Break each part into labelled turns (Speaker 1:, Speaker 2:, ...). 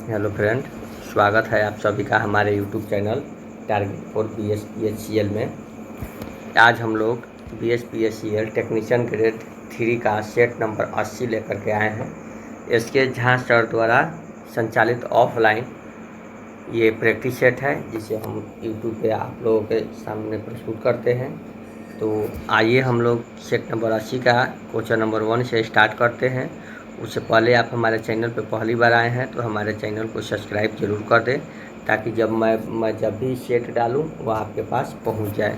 Speaker 1: Hello friend, स्वागत है आप सभी का हमारे YouTube channel target for BSPHCL में। आज हम लोग BSPHCL टेक्नीशियन ग्रेड 3 का सेट नंबर 80 लेकर के आए हैं। इसके झा सर द्वारा संचालित ऑफलाइन ये प्रैक्टिस सेट है, जिसे हम यूट्यूब पे आप लोगों के सामने प्रस्तुत करते हैं। तो आइए हम लोग सेट नंबर 80 का क्वेश्चन नंबर 1 से स्टार्ट करते हैं। उससे पहले आप हमारे चैनल पर पहली बार आए हैं तो हमारे चैनल को सब्सक्राइब ज़रूर कर दें, ताकि जब मैं जब भी सेट डालूं वह आपके पास पहुंच जाए।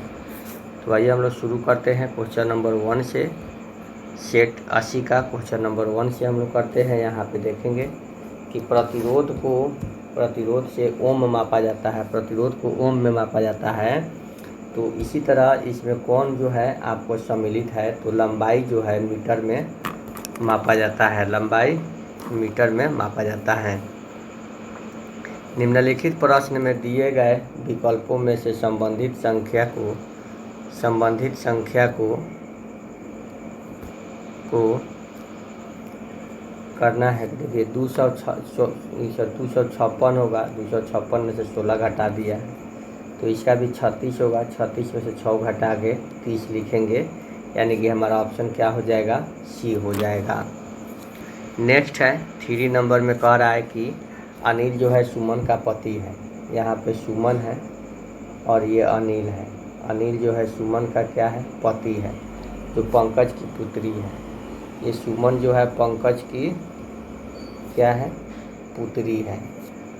Speaker 1: तो आइए हम लोग शुरू करते हैं क्वेश्चन नंबर 1 से। सेट 80 का क्वेश्चन नंबर 1 से हम लोग करते हैं। यहाँ पे देखेंगे कि प्रतिरोध से ओम मापा जाता है, प्रतिरोध को ओम में मापा जाता है। तो इसी तरह इसमें कौन जो है आपको सम्मिलित है, तो लंबाई जो है मीटर में मापा जाता है, लंबाई मीटर में मापा जाता है। निम्नलिखित प्रश्न में दिए गए विकल्पों में से संबंधित संख्या को करना है। देखिए 256 होगा, 256 में से 16 घटा दिया है, तो इसका भी 36 होगा। 36 में से 6 घटा के 30 लिखेंगे, यानी कि हमारा ऑप्शन क्या हो जाएगा, सी हो जाएगा। नेक्स्ट है 3 नंबर में कह रहा है कि अनिल जो है सुमन का पति है। यहाँ पे सुमन है और ये अनिल है। अनिल जो है सुमन का क्या है, पति है, जो पंकज की पुत्री है। ये सुमन जो है पंकज की क्या है, पुत्री है।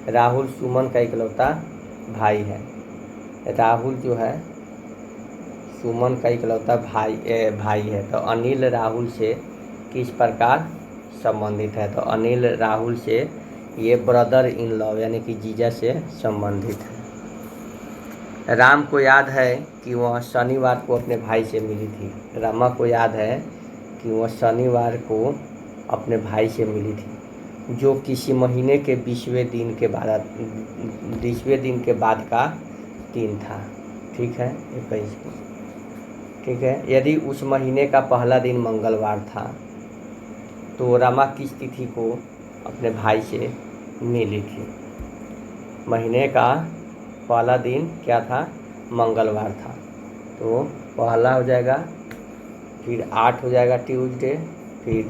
Speaker 1: राहुल सुमन का इकलौता भाई है। राहुल जो है सुमन का इकलौता भाई है। तो अनिल राहुल से किस प्रकार संबंधित है, तो अनिल राहुल से ये ब्रदर इन लॉ यानी कि जीजा से संबंधित है। राम को याद है कि वह शनिवार को अपने भाई से मिली थी। रमा को याद है कि वह शनिवार को अपने भाई से मिली थी, जो किसी महीने के 20वें दिन के बाद का दिन था। ठीक है, 21 को। ठीक है, यदि उस महीने का पहला दिन मंगलवार था तो रमा किस तिथि को अपने भाई से मिली थी। महीने का पहला दिन क्या था, मंगलवार था। तो पहला हो जाएगा, फिर 8 हो जाएगा ट्यूसडे, फिर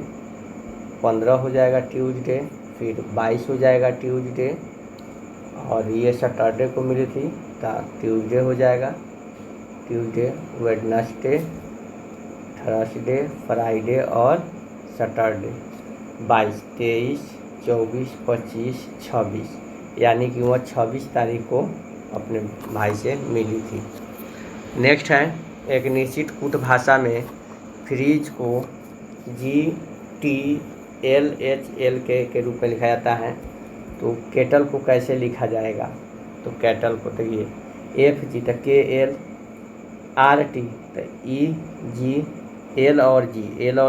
Speaker 1: 15 हो जाएगा ट्यूसडे, फिर 22 हो जाएगा ट्यूसडे, और ये सैटरडे को मिली थी तो ट्यूसडे हो जाएगा। ट्यूसडे, वेडनेसडे, थर्सडे, फ्राइडे और सैटरडे। 22, 23, 24, 25, 26, यानी कि वह 26 तारीख को अपने भाई से मिली थी। नेक्स्ट है, एक निश्चित कूट भाषा में फ्रिज को GTLHL के रूप में लिखा जाता है। तो केटल को कैसे लिखा जाएगा, तो केटल को देखिए FG तो KLRT तो EG, L और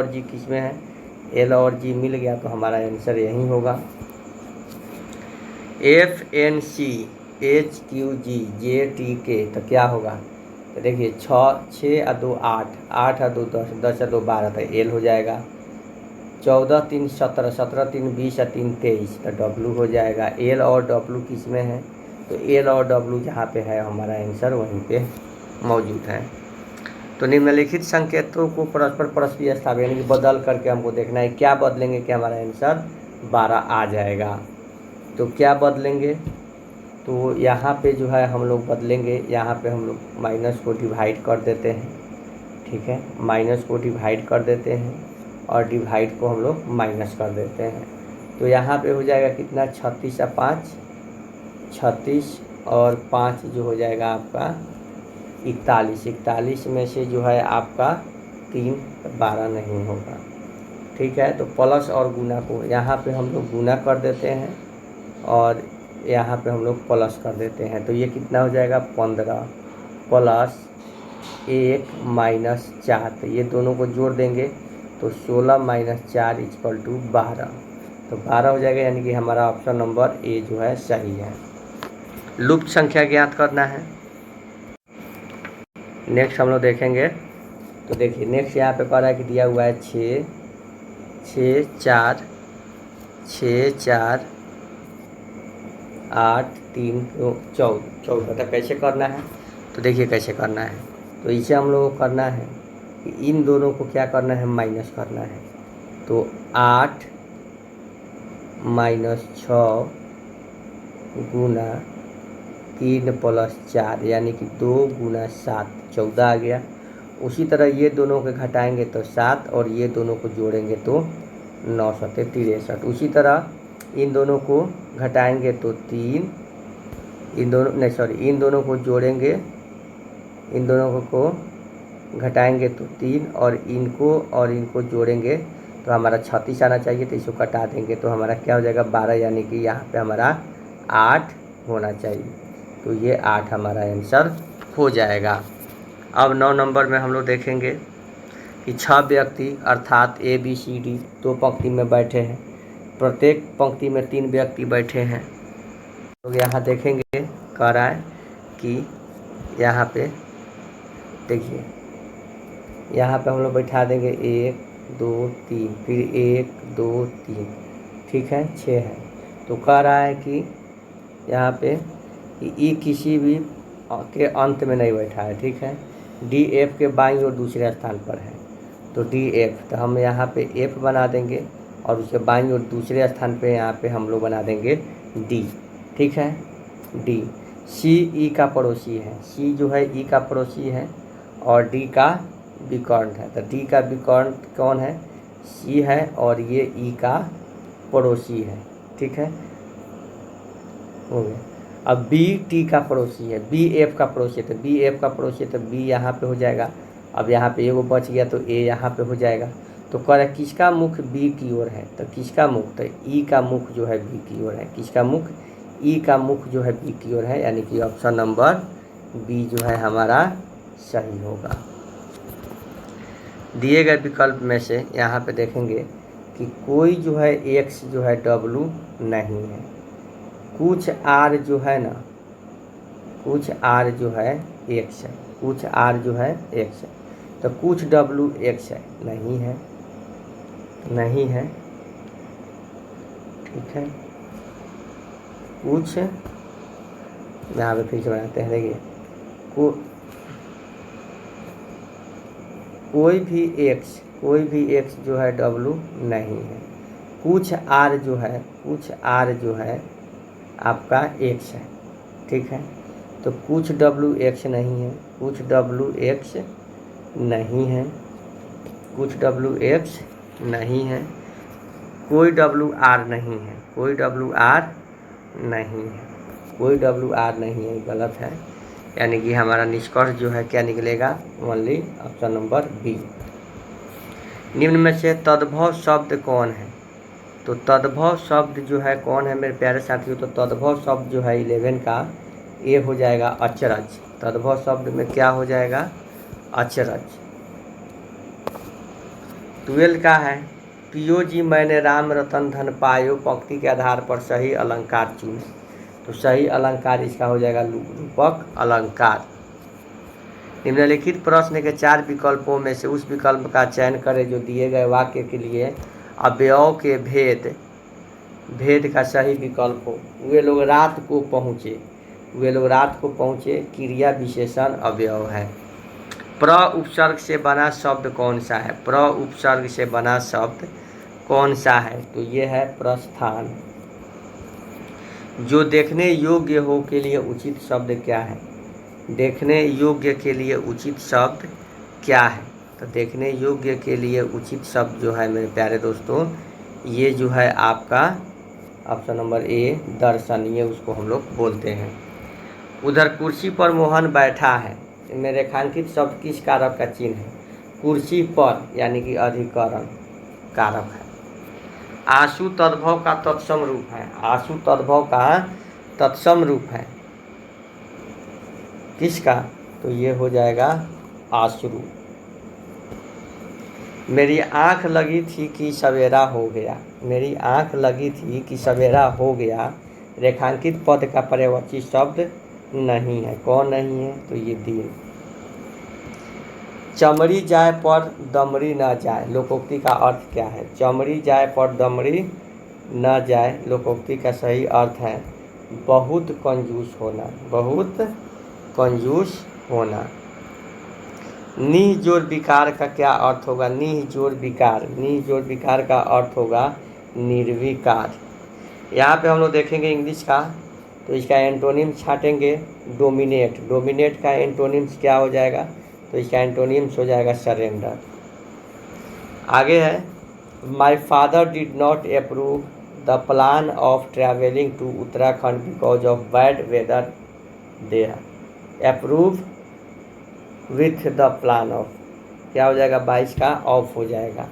Speaker 1: G किस में है, L और G मिल गया तो हमारा आंसर यही होगा। FNC HQG JTK तो क्या होगा, तो देखिए 6 और 2 8, 8 और 2 10, 10 और 2 12 तो L हो जाएगा। 14 3 17, 17 3 20 और 3 23 तो W हो जाएगा। L और W किस में है, तो L और W जहाँ पे है हमारा आंसर वहीं पे मौजूद है। तो निम्नलिखित संकेतों को परस्पर स्थापित यानी कि बदल करके हमको देखना है क्या बदलेंगे कि हमारा आंसर 12 आ जाएगा। तो क्या बदलेंगे, तो यहाँ पे जो है हम लोग बदलेंगे, यहाँ पे हम लोग माइनस को डिवाइड कर देते हैं। ठीक है, माइनस को डिवाइड कर देते हैं और डिवाइड को हम लोग माइनस कर देते हैं। तो यहाँ पे हो जाएगा कितना, 36 और 5, 36 और 5 जो हो जाएगा आपका 41। 41 में से जो है आपका 3 12 नहीं होगा। ठीक है, तो प्लस और गुना को यहाँ पे हम लोग गुना कर देते हैं और यहाँ पे हम लोग प्लस कर देते हैं। तो ये कितना हो जाएगा, 15 प्लस 1 माइनस 4, तो ये दोनों को जोड़ देंगे तो 16 माइनस 4 इक्वल टू 12, तो 12 हो जाएगा, यानी कि हमारा ऑप्शन नंबर ए जो है सही है। लुप्त संख्या ज्ञात करना है। नेक्स्ट हम लोग देखेंगे, तो देखिए नेक्स्ट यहाँ पे कह रहा है कि दिया हुआ है 6 4 6 4 8 3 14। तो कैसे करना है, तो देखिए कैसे करना है। तो इसे हम लोग को करना है कि इन दोनों को क्या करना है, माइनस करना है। तो 8 - 6 गुना 3 + 4 यानी कि 2 × 7 14 आ गया। उसी तरह ये दोनों को घटाएंगे तो 7 और ये दोनों को जोड़ेंगे तो 9 × 7 = 63। उसी तरह इन दोनों को घटाएंगे तो 3, इन दोनों को जोड़ेंगे, इन दोनों को घटाएंगे तो 3 और इनको जोड़ेंगे तो हमारा 36 आना चाहिए। तो इसको कटा देंगे तो हमारा क्या हो जाएगा, 12, यानी कि यहाँ पे हमारा 8 होना चाहिए। तो ये 8 हमारा आंसर हो जाएगा। अब 9 नंबर में हम लोग देखेंगे कि 6 व्यक्ति अर्थात ABCD 2 पंक्ति में बैठे हैं। प्रत्येक पंक्ति में 3 व्यक्ति बैठे हैं। तो यहाँ देखेंगे कह रहा है कि यहाँ पे देखिए, यहाँ पे हम लोग बैठा देंगे 1 2 3, फिर 1 2 3, ठीक है, 6 है। तो कह रहा है कि यहाँ पे कि ई किसी भी के अंत में नहीं बैठा है, ठीक है। DF के बाईं ओर दूसरे स्थान पर है। तो DF, तो हम यहाँ पे F बना देंगे और उसके बाईं ओर दूसरे स्थान पे यहाँ पे हम लोग बना देंगे D, ठीक है, D। C E का पड़ोसी है, C जो है E का पड़ोसी है और D का विकर्ण है। तो D का विकर्ण कौन है, C है और ये E का पड़ोसी है, ठीक है, हो गया। अब B T का पड़ोसी है, B F का पड़ोसी है। तो B F का पड़ोसी है तो B यहाँ पे हो जाएगा। अब यहाँ पे एगो बच गया तो A यहाँ पे हो जाएगा। तो कह रहा है किसका मुख B की ओर है, तो किसका मुख, तो E का मुख जो है B की ओर है। किसका मुख, E का मुख जो है B की ओर है, यानी कि ऑप्शन नंबर B जो है हमारा सही होगा। दिए गए विकल्प में से यहाँ पे देखेंगे कि कोई जो है X जो है W नहीं है, कुछ R जो है ना, कुछ R जो है X है, कुछ R जो है X है। तो कुछ W X है, नहीं है, नहीं है, ठीक है। कुछ यहाँ पे फिर से बनाते हैं, देखिए कोई भी X जो है W नहीं है। कुछ R जो है, कुछ R जो है आपका X है, ठीक है। तो कुछ W X नहीं है, कुछ W X नहीं है, कुछ W X नहीं है, कोई W R नहीं है, कोई W R नहीं है, कोई W R नहीं है, गलत है। यानी कि हमारा निष्कर्ष जो है क्या निकलेगा, ओनली ऑप्शन नंबर B। निम्न में से तद्भव शब्द कौन है, तो तद्भव शब्द जो है कौन है मेरे प्यारे साथियों, तो तद्भव शब्द जो है 11 का ए हो जाएगा अचरज। तद्भव शब्द में क्या हो जाएगा, अचरज। 12 का है पियो जी मैंने राम रतन धन पायो, पंक्ति के आधार पर सही अलंकार चुने। तो सही अलंकार इसका हो जाएगा रूपक अलंकार। निम्नलिखित प्रश्न के 4 विकल्पों में से उस विकल्प का चयन करें जो दिए गए वाक्य के लिए अवयव के भेद का सही विकल्प हो। वे लोग रात को पहुँचे, वे लोग रात को पहुँचे क्रिया विशेषण अवयव है। प्र उपसर्ग से बना शब्द कौन सा है, प्र उपसर्ग से बना शब्द कौन सा है, तो ये है प्रस्थान। जो देखने योग्य हो के लिए उचित शब्द क्या है, देखने योग्य के लिए उचित शब्द क्या है, तो देखने योग्य के लिए उचित शब्द जो है मेरे प्यारे दोस्तों, ये जो है आपका ऑप्शन नंबर ए दर्शन, ये उसको हम लोग बोलते हैं। उधर कुर्सी पर मोहन बैठा है, इनमें रेखांकित शब्द किस कारक का चिन्ह है, कुर्सी पर यानी कि अधिकरण कारक है। आंसू तद्भव का तत्सम रूप है, आंसू तद्भव का तत्सम रूप है किसका, तो ये हो जाएगा आश्रू। मेरी आँख लगी थी कि सवेरा हो गया, मेरी आँख लगी थी कि सवेरा हो गया, रेखांकित पद का पर्यायवाची शब्द नहीं है, कौन नहीं है, तो ये दिन। चमड़ी जाए पर दमड़ी न जाए, लोकोक्ति का अर्थ क्या है, चमड़ी जाए पर दमड़ी न जाए, लोकोक्ति का सही अर्थ है बहुत कंजूस होना, बहुत कंजूस होना। निह जोड़ विकार का क्या अर्थ होगा? निह जोड़ विकार, निह जोड़ विकार का अर्थ होगा निर्विकार। यहाँ पे हम लोग देखेंगे इंग्लिश का, तो इसका एंटोनिम छाटेंगे डोमिनेट। डोमिनेट का एंटोनिम्स क्या हो जाएगा? तो इसका एंटोनिम्स हो जाएगा सरेंडर। आगे है, my father did not approve the plan of travelling to Uttarakhand because of bad weather there. Approve with the plan of, क्या हो जाएगा? 22 का ऑफ हो जाएगा।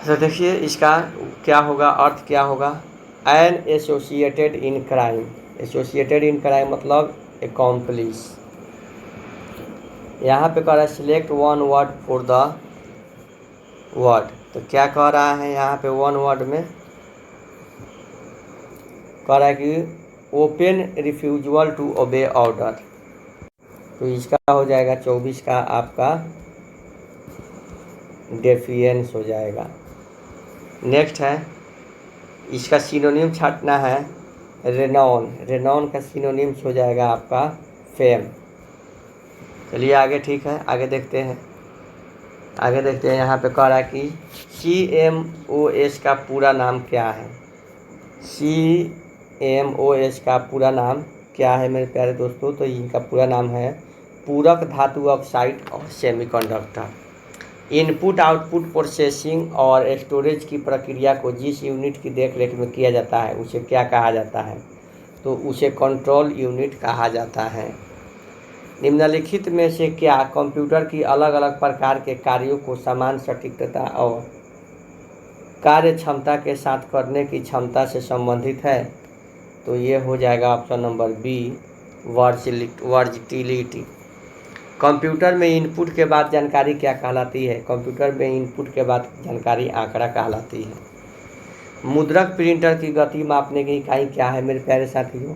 Speaker 1: तो देखिए इसका क्या होगा, अर्थ क्या होगा? An associated in crime. Associated in crime मतलब एकॉम्प्लिस। यहाँ पे कह रहा है select one word for the word, तो क्या कह रहा है यहाँ पे? वन वर्ड में कह रहा है कि open refusal to obey order, तो इसका हो जाएगा 24 का आपका डेफिएंस हो जाएगा। नेक्स्ट है, इसका सिनोनिम छाटना है रेनॉन। रेनॉन का सिनोनिम्स हो जाएगा आपका फेम। चलिए आगे, ठीक है, आगे देखते हैं। आगे देखते हैं, यहाँ पे कह रहा है कि CMOS का पूरा नाम क्या है? CMOS का पूरा नाम क्या है मेरे प्यारे दोस्तों? तो इनका पूरा नाम है पूरक धातु ऑक्साइड और सेमीकंडक्टर। इनपुट आउटपुट प्रोसेसिंग और स्टोरेज की प्रक्रिया को जिस यूनिट की देखरेख में किया जाता है उसे क्या कहा जाता है? तो उसे कंट्रोल यूनिट कहा जाता है। निम्नलिखित में से क्या कंप्यूटर की अलग अलग प्रकार के कार्यों को समान सटीकता और कार्य क्षमता के साथ करने की क्षमता से संबंधित है? तो ये हो जाएगा ऑप्शन नंबर बी, वर्जिटिलिटी। कंप्यूटर में इनपुट के बाद जानकारी क्या कहलाती है? कंप्यूटर में इनपुट के बाद जानकारी आंकड़ा कहलाती है। मुद्रक प्रिंटर की गति मापने की इकाई क्या है मेरे प्यारे साथियों?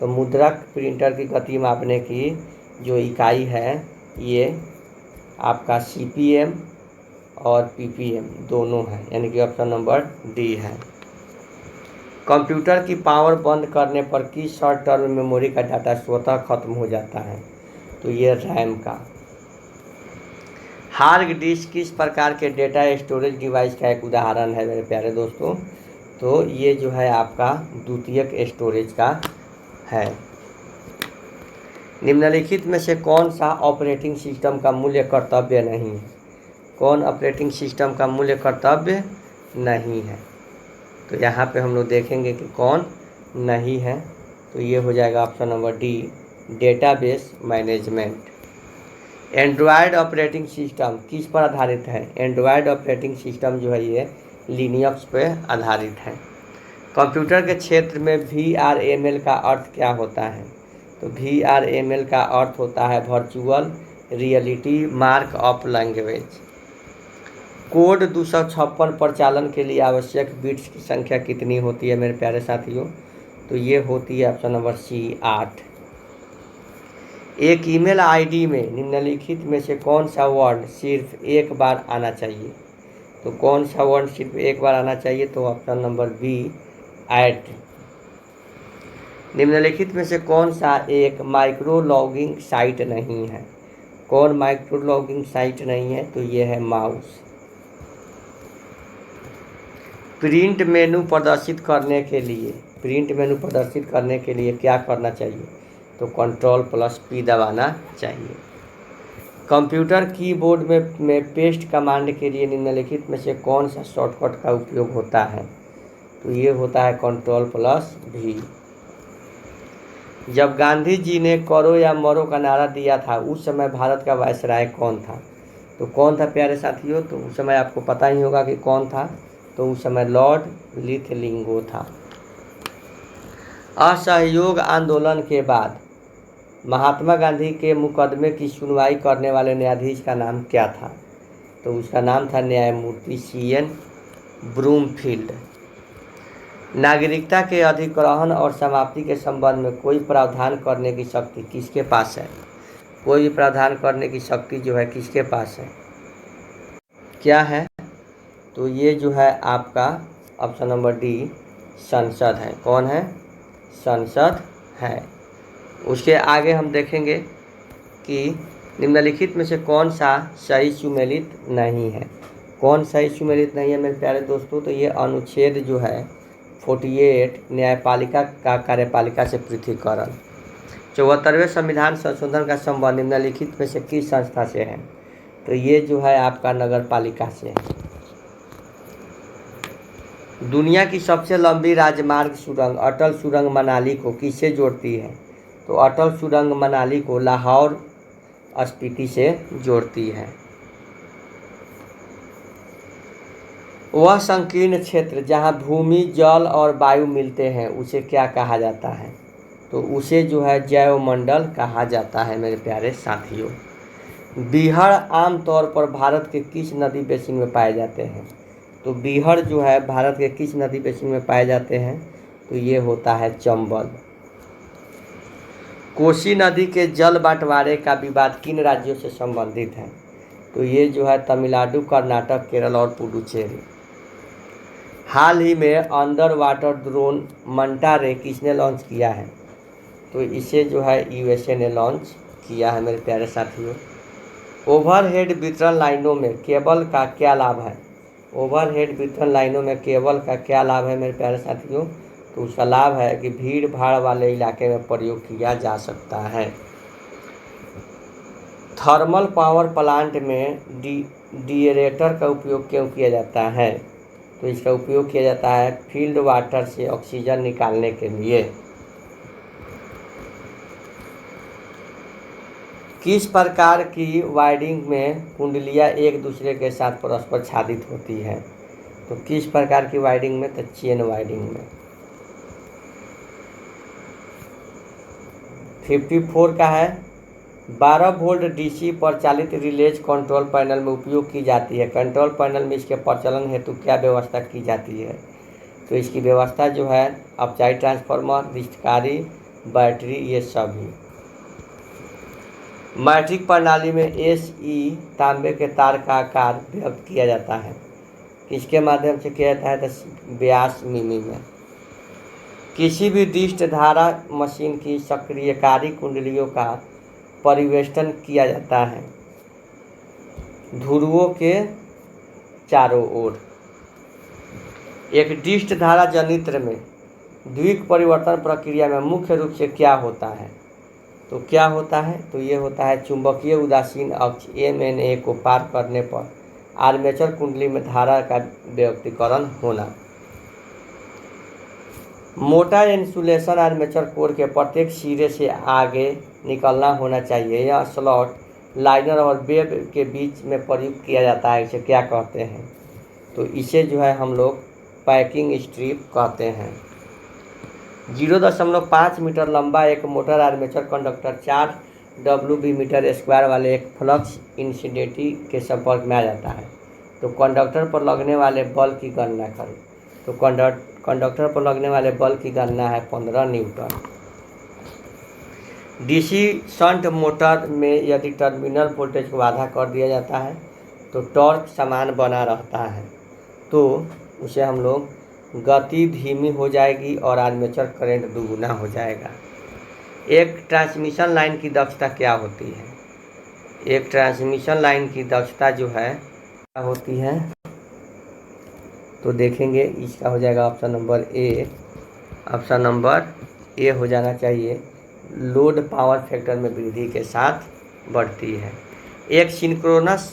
Speaker 1: तो मुद्रक प्रिंटर की गति मापने की जो इकाई है ये आपका CPM और PPM दोनों है, यानी कि ऑप्शन नंबर डी है। कंप्यूटर की पावर बंद करने पर किस शॉर्ट टर्म मेमोरी का डाटा स्वतः खत्म हो जाता है? तो ये रैम का। हार्ड डिस्क किस प्रकार के डेटा स्टोरेज डिवाइस का एक उदाहरण है मेरे प्यारे दोस्तों? तो ये जो है आपका द्वितीयक स्टोरेज का है। निम्नलिखित में से कौन सा ऑपरेटिंग सिस्टम का मूल्य कर्तव्य नहीं है? कौन ऑपरेटिंग सिस्टम का मूल्य कर्तव्य नहीं है? तो यहाँ पे हम लोग देखेंगे कि कौन नहीं है, तो ये हो जाएगा option number D, database management. Android operating system किस पर आधारित है? एंड्रॉयड ऑपरेटिंग सिस्टम जो है ये लिनक्स पे आधारित है। कंप्यूटर के क्षेत्र में VRML का अर्थ क्या होता है? तो VRML का अर्थ होता है virtual reality mark of language. Code 256 प्रचालन के लिए आवश्यक बिट्स की संख्या कितनी होती है मेरे प्यारे साथियों? तो ये होती है ऑप्शन नंबर सी, 8। एक ईमेल आईडी में निम्नलिखित में से कौन सा वर्ड सिर्फ एक बार आना चाहिए? तो कौन सा वर्ड सिर्फ एक बार आना चाहिए? तो ऑप्शन नंबर बी, ऐट। निम्नलिखित में से कौन सा एक माइक्रो लॉगिंग साइट नहीं है? कौन माइक्रो लॉगिंग साइट नहीं है? तो ये है माउस। प्रिंट मेनू प्रदर्शित करने के लिए, प्रिंट मेनू प्रदर्शित करने के लिए क्या करना चाहिए? तो Ctrl+P दबाना चाहिए। कंप्यूटर कीबोर्ड में पेस्ट कमांड के लिए निम्नलिखित में से कौन सा शॉर्टकट का उपयोग होता है? तो ये होता है Ctrl+V। जब गांधी जी ने करो या मरो का नारा दिया था उस समय भारत का वायसराय कौन था? तो कौन था प्यारे साथियों? तो उस समय आपको पता ही होगा कि कौन था। तो उस समय लॉर्ड लिथलिंगो था। असहयोग आंदोलन के बाद महात्मा गांधी के मुकदमे की सुनवाई करने वाले न्यायाधीश का नाम क्या था? तो उसका नाम था न्यायमूर्ति CN ब्रूमफील्ड। नागरिकता के अधिग्रहण और समाप्ति के संबंध में कोई प्रावधान करने की शक्ति किसके पास है? कोई प्रावधान करने की शक्ति जो है किसके पास है? क्या है? तो ये जो है आपका ऑप्शन नंबर डी, संसद है। कौन है? संसद है। उसके आगे हम देखेंगे कि निम्नलिखित में से कौन सा सही सुमेलित नहीं है। कौन सही सुमेलित नहीं है मेरे प्यारे दोस्तों? तो ये अनुच्छेद जो है 48 न्यायपालिका का कार्यपालिका से पृथकीकरण। 74वें संविधान संशोधन का संबंध निम्नलिखित में से किस संस्था से है? तो ये जो है आपका नगर पालिका से है। दुनिया की सबसे लंबी राजमार्ग सुरंग अटल सुरंग मनाली को किससे जोड़ती है? तो अटल सुरंग मनाली को लाहौर स्पीति से जोड़ती है। वह संकीर्ण क्षेत्र जहाँ भूमि, जल और वायु मिलते हैं उसे क्या कहा जाता है? तो उसे जो है जैवमंडल कहा जाता है मेरे प्यारे साथियों। बीहड़ आमतौर पर भारत के किस नदी बेसिन में पाए जाते हैं? तो बीहड़ जो है भारत के किस नदी बेसिन में पाए जाते हैं? तो ये होता है चंबल। कोसी नदी के जल बंटवारे का विवाद किन राज्यों से संबंधित है? तो ये जो है तमिलनाडु, कर्नाटक, केरल और पुडुचेरी। हाल ही में अंडर वाटर ड्रोन मंटा रे किसने लॉन्च किया है? तो इसे जो है यूएसए ने लॉन्च किया है मेरे प्यारे साथियों। ओवरहेड वितरण लाइनों में केबल का क्या लाभ है? ओवरहेड वितरण लाइनों में केबल का क्या लाभ है मेरे प्यारे साथियों? तो उसका लाभ है कि भीड़ भाड़ वाले इलाके में प्रयोग किया जा सकता है। थर्मल पावर प्लांट में डीएरेटर का उपयोग क्यों किया जाता है? तो इसका उपयोग किया जाता है फील्ड वाटर से ऑक्सीजन निकालने के लिए। किस प्रकार की वायरिंग में कुंडलियाँ एक दूसरे के साथ परस्पर छादित होती है? तो किस प्रकार की वायरिंग में? तो चेन वायरिंग में। 54 का है 12 वोल्ट डीसी पर चालित रिलेज कंट्रोल पैनल में उपयोग की जाती है। कंट्रोल पैनल में इसके प्रचलन हेतु क्या व्यवस्था की जाती है? तो इसकी व्यवस्था जो है अपचाई ट्रांसफार्मर, रिश्तकारी, बैटरी, ये सभी। मैट्रिक प्रणाली में एसई तांबे के तार का आकार व्यक्त किया जाता है। किसके माध्यम से किया जाता है? तो व्यास मिमी में। किसी भी दिष्ट धारा मशीन की सक्रियकारी कुंडलियों का परिवेष्टन किया जाता है ध्रुवों के चारों ओर। एक डिष्ट धारा जनित्र में द्विक परिवर्तन प्रक्रिया में मुख्य रूप से क्या होता है? तो क्या होता है? तो ये होता है चुंबकीय उदासीन अक्ष MNA को पार करने पर आर्मेचर कुंडली में धारा का व्यक्तीकरण होना। मोटा इंसुलेशन आर्मेचर कोर के प्रत्येक सिरे से आगे निकलना होना चाहिए। यह स्लॉट लाइनर और वेब के बीच में प्रयुक्त किया जाता है। इसे क्या कहते हैं? तो इसे जो है हम लोग पैकिंग स्ट्रिप कहते हैं। 0.5 मीटर लंबा एक motor armature conductor 4 WB metre square वाले एक फ्लक्स इंसिडेंटी के संपर्क में आ जाता है। तो कंडक्टर पर लगने वाले बल की गणना करें। तो कंडक्टर पर लगने वाले बल की गणना है 15 न्यूटन। डीसी शंट मोटर में यदि टर्मिनल वोल्टेज को आधा कर दिया जाता है तो टॉर्क समान बना रहता है। तो उसे हम लोग गति धीमी हो जाएगी और आर्मेचर करंट दुगुना हो जाएगा। एक ट्रांसमिशन लाइन की दक्षता क्या होती है? एक ट्रांसमिशन लाइन की दक्षता जो है क्या होती है? तो देखेंगे इसका हो जाएगा option number A. Option number A हो जाना चाहिए। लोड पावर फैक्टर में वृद्धि के साथ बढ़ती है। एक सिंक्रोनस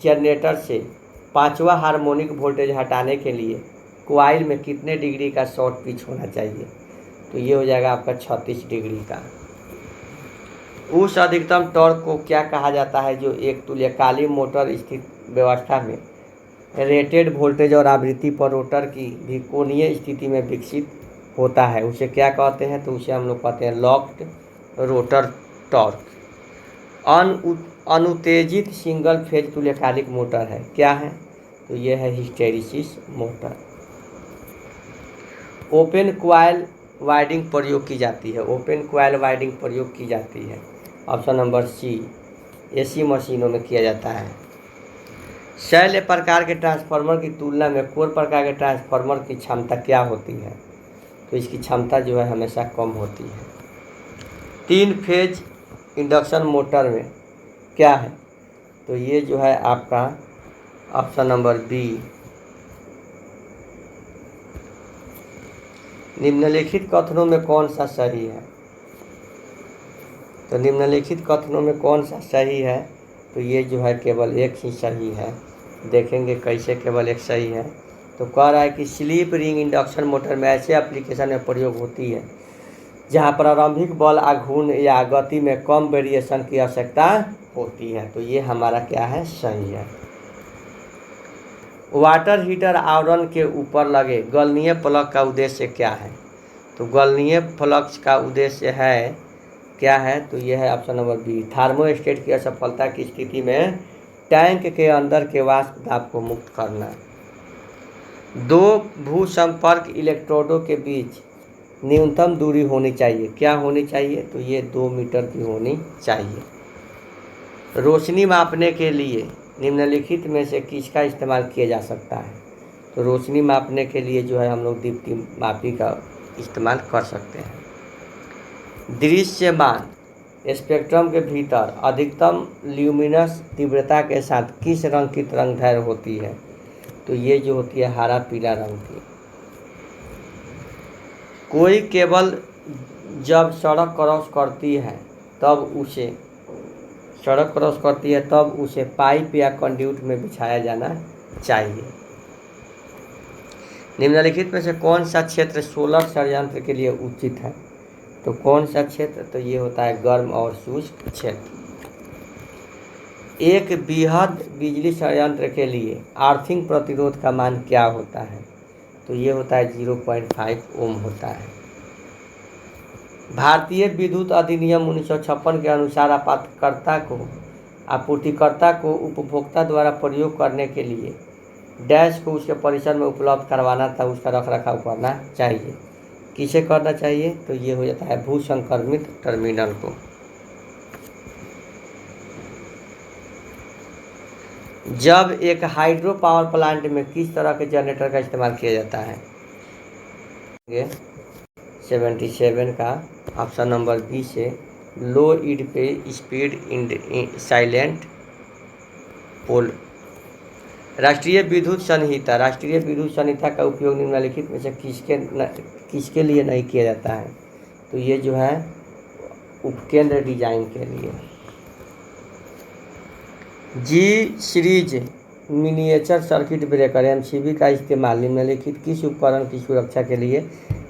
Speaker 1: जनरेटर से 5वां हार्मोनिक वोल्टेज हटाने के लिए कॉइल में कितने डिग्री का शॉर्ट पिच होना चाहिए? तो ये हो जाएगा आपका 36 डिग्री का। उस अधिकतम टॉर्क को क्या कहा जाता है जो एक तुल्यकालिक मोटर स्थित व्यवस्था में रेटेड वोल्टेज और आवृत्ति पर रोटर की भी कोणीय स्थिति में विकसित होता है? उसे क्या कहते हैं? तो उसे हम लोग कहते हैं लॉक्ड रोटर टॉर्क। अनुत्तेजित सिंगल फेज तुल्यकालिक मोटर है, क्या है? तो यह है hysteresis motor. Open coil winding प्रयोग की जाती है। ओपन कॉइल वाइंडिंग प्रयोग की जाती है। ऑप्शन नंबर सी, एसी मशीनों में किया जाता है। शैल प्रकार के ट्रांसफार्मर की तुलना में कोर प्रकार के ट्रांसफार्मर की क्षमता क्या होती है? तो इसकी क्षमता जो है हमेशा कम होती है। 3 फेज इंडक्शन मोटर में क्या है, तो ये जो है आपका ऑप्शन नंबर बी। निम्नलिखित कथनों में कौन सा सही है, तो निम्नलिखित कथनों में कौन सा सही है, तो ये जो है केवल एक ही सही है। देखेंगे कैसे केवल एक सही है। तो कह रहा है कि स्लिप रिंग इंडक्शन मोटर में ऐसे एप्लीकेशन में प्रयोग होती है जहां प्रारंभिक बल आघूर्ण या गति में कम वेरिएशन की आवश्यकता होती है। तो ये हमारा क्या है, सही है। वाटर हीटर आवरण के ऊपर लगे गलनीय प्लग का उद्देश्य क्या है, तो गलनीय प्लग का उद्देश्य है क्या है, तो यह है ऑप्शन नंबर बी। थर्मोस्टेट की असफलता की स्थिति में टैंक के अंदर के वाष्प दाब को मुक्त करना। 2 भू संपर्क इलेक्ट्रोडों के बीच न्यूनतम दूरी होनी चाहिए, क्या होनी चाहिए, तो ये 2 मीटर की होनी चाहिए। रोशनी मापने के लिए निम्नलिखित में से किसका इस्तेमाल किया जा सकता है, तो रोशनी मापने के लिए जो है हम लोग दीप्ति मापी का इस्तेमाल कर सकते हैं। दृश्यमान स्पेक्ट्रम के भीतर अधिकतम ल्यूमिनस तीव्रता के साथ किस रंग की तरंगदैर्घ्य होती है, तो ये जो होती है हरा पीला रंग की। कोई केबल जब सड़क क्रॉस करती है तब उसे पाइप या कंड्यूट में बिछाया जाना चाहिए। निम्नलिखित में से कौन सा क्षेत्र सोलर संयंत्र के लिए उचित है, तो कौन सा क्षेत्र, तो ये होता है गर्म और शुष्क क्षेत्र। एक बृहद बिजली संयंत्र के लिए आर्थिंग प्रतिरोध का मान क्या होता है, तो ये होता है 0.5 ओम होता है। भारतीय विद्युत अधिनियम 1956 के अनुसार आपूर्तिकर्ता को उपभोक्ता द्वारा प्रयोग करने के लिए डैश को उसके परिसर में उपलब्ध करवाना था, उसका रखरखाव करना चाहिए। किसे करना चाहिए, तो ये हो जाता है भू संक्रमित टर्मिनल को। जब एक हाइड्रो पावर प्लांट में किस तरह के जनरेटर का इस्तेमाल किया जाता है, 77 का ऑप्शन नंबर बी से लो स्पीड साइलेंट पोल। राष्ट्रीय विद्युत संहिता का उपयोग निम्नलिखित में से किसके लिए नहीं किया जाता है, तो ये जो है उपकेंद्र डिजाइन के लिए। G series miniature circuit breaker MCB का इस्तेमाल निम्नलिखित किस उपकरण की सुरक्षा के लिए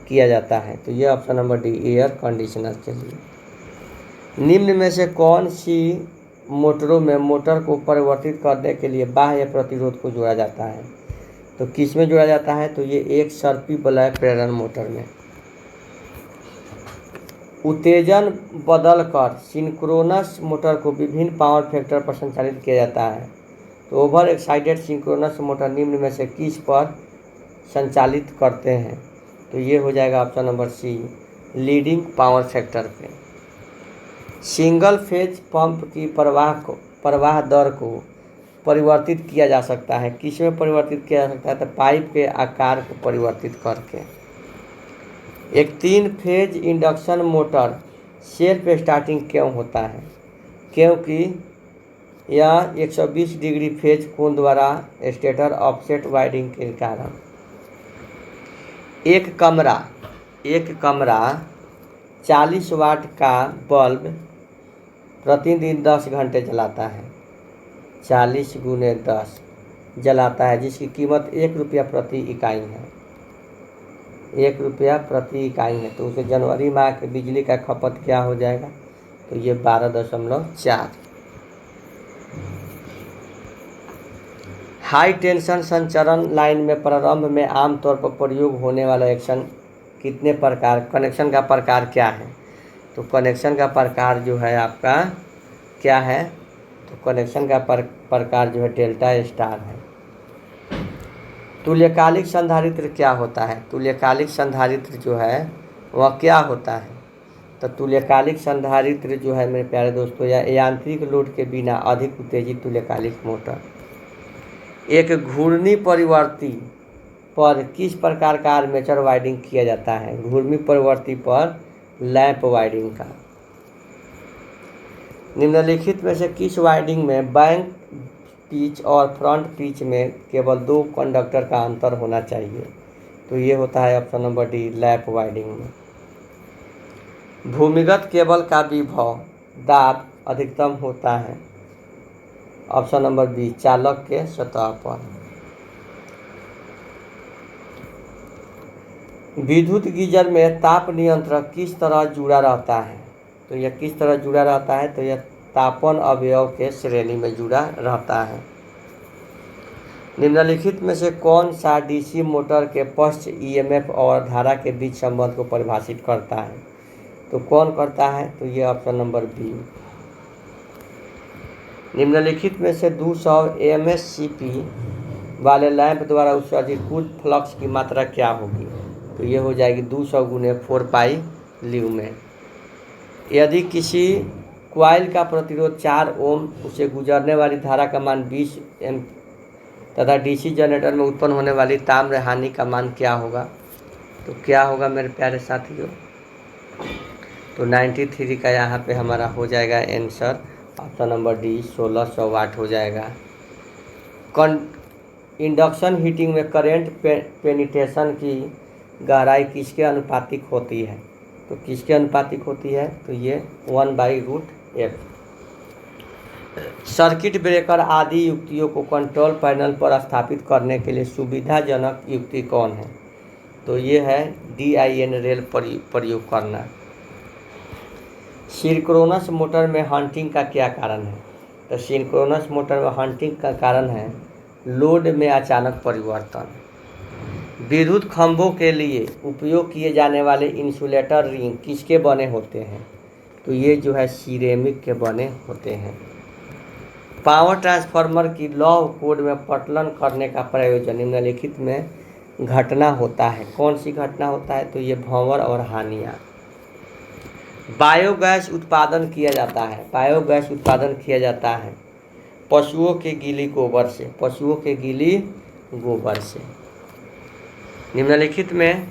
Speaker 1: किया जाता है, तो ये option number D air conditioner के लिए। निम्न में से कौन सी मोटरों में मोटर को परिवर्तित करने के लिए बाह्य प्रतिरोध को जोड़ा जाता है, तो किस में जोड़ा जाता है, तो ये एक सर्पी वलय प्रेरण मोटर में। उत्तेजन बदलकर सिंक्रोनस मोटर को विभिन्न पावर फैक्टर पर संचालित किया जाता है, तो ओवर एक्साइटेड सिंक्रोनस मोटर निम्न में से किस पर संचालित करते हैं, तो ये हो जाएगा option number C leading power factor पे। सिंगल फेज पंप की प्रवाह दर को परिवर्तित किया जा सकता है, किस में परिवर्तित किया जा सकता है, तो पाइप के आकार को परिवर्तित करके। एक 3 phase induction motor self starting क्यों होता है, क्योंकि यह 120 डिग्री फेज कोण द्वारा स्टेटर ऑफसेट वाइंडिंग के कारण। एक कमरा 40 वाट का बल्ब प्रतिदिन 10 घंटे जलाता है, 40 गुने 10 जलाता है, जिसकी कीमत 1 रुपया प्रति इकाई है, 1 रुपया प्रति इकाई है। तो उसे जनवरी माह के बिजली का खपत क्या हो जाएगा, तो ये 12.4। हाई टेंशन संचरण लाइन में प्रारंभ में आमतौर पर प्रयोग होने वाला कनेक्शन का प्रकार क्या है, तो कनेक्शन का प्रकार जो है आपका क्या है, तो कनेक्शन का प्रकार जो है डेल्टा स्टार है। तुल्यकालिक संधारित्र क्या होता है, तुल्यकालिक संधारित्र जो है वह क्या होता है, तो तुल्यकालिक संधारित्र जो है मेरे प्यारे दोस्तों या यांत्रिक लोड के बिना अधिक उत्तेजित तुल्यकालिक मोटर। एक घूर्णी परिवर्ती पर किस प्रकार का आर्मेचर वाइंडिंग किया जाता है? घूर्णी प्रवृत्ति पर लैंप वाइंडिंग का। निम्नलिखित में से किस वाइंडिंग में बैक पिच और फ्रंट पिच में केवल 2 कंडक्टर का अंतर होना चाहिए? तो ये होता है option number D, lap winding में। भूमिगत केबल का विभव दाब अधिकतम होता है? ऑप्शन नंबर बी, चालक के सतह पर। विद्युत गीजर में ताप नियंत्रक किस तरह जुड़ा रहता है? तो यह किस तरह जुड़ा रहता है? तो यह तापन अवयव के श्रेणी में जुड़ा रहता है। निम्नलिखित में से कौन सा डीसी मोटर के पश्च ईएमएफ और धारा के बीच संबंध को परिभाषित करता है? तो कौन करता है? तो यह ऑप्शन नंबर बी। निम्नलिखित में से 200 एमएससीपी वाले लैंप द्वारा उत्सर्जित कुल फ्लक्स की मात्रा क्या होगी? तो ये हो जाएगी 200 गुने 4 पाई ल्यूमेन। यदि किसी क्वाइल का प्रतिरोध 4 ओम, उसे गुजरने वाली धारा का मान 20 एम तथा डीसी जनरेटर में उत्पन्न होने वाली ताम्र हानि का मान क्या होगा? तो क्या होगा मेरे प्यारे साथियों? तो 93 का यहाँ पे हमारा हो जाएगा आंसर, ऑप्शन नंबर डी 1600 वाट हो जाएगा। इंडक्शन हीटिंग में करंट पेनिट्रेशन की गहराई किसके अनुपातिक होती है? तो किसके अनुपातिक होती है? तो ये 1/√f। सर्किट ब्रेकर आदि युक्तियों को कंट्रोल पैनल पर स्थापित करने के लिए सुविधाजनक युक्ति कौन है? तो ये है DIN रेल प्रयोग करना। सिंक्रोनस मोटर में हंटिंग का क्या कारण है? तो सिंक्रोनस मोटर में हंटिंग का कारण है लोड में अचानक परिवर्तन। विद्युत खंभों के लिए उपयोग किए जाने वाले इंसुलेटर रिंग किसके बने होते हैं? तो ये जो है सिरेमिक के बने होते हैं। पावर ट्रांसफार्मर की लौह कोड में पटलन करने का प्रयोजन निम्नलिखित में घटना होता है? कौन सी घटना होता है? तो ये भंवर और हानियाँ। बायोगैस उत्पादन किया जाता है? बायोगैस उत्पादन किया जाता है पशुओं के गीली गोबर से। पशुओं के गीली गोबर से। निम्नलिखित में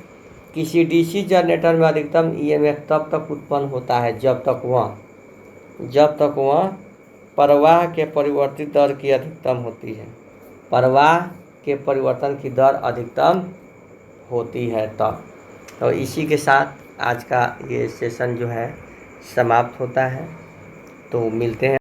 Speaker 1: किसी डीसी जनरेटर में अधिकतम ईएमएफ तब तक उत्पन्न होता है जब तक वह प्रवाह के परिवर्तित दर की अधिकतम होती है। प्रवाह के परिवर्तन की दर अधिकतम होती है तब। तो इसी के साथ आज का ये सेशन जो है समाप्त होता है। तो मिलते हैं।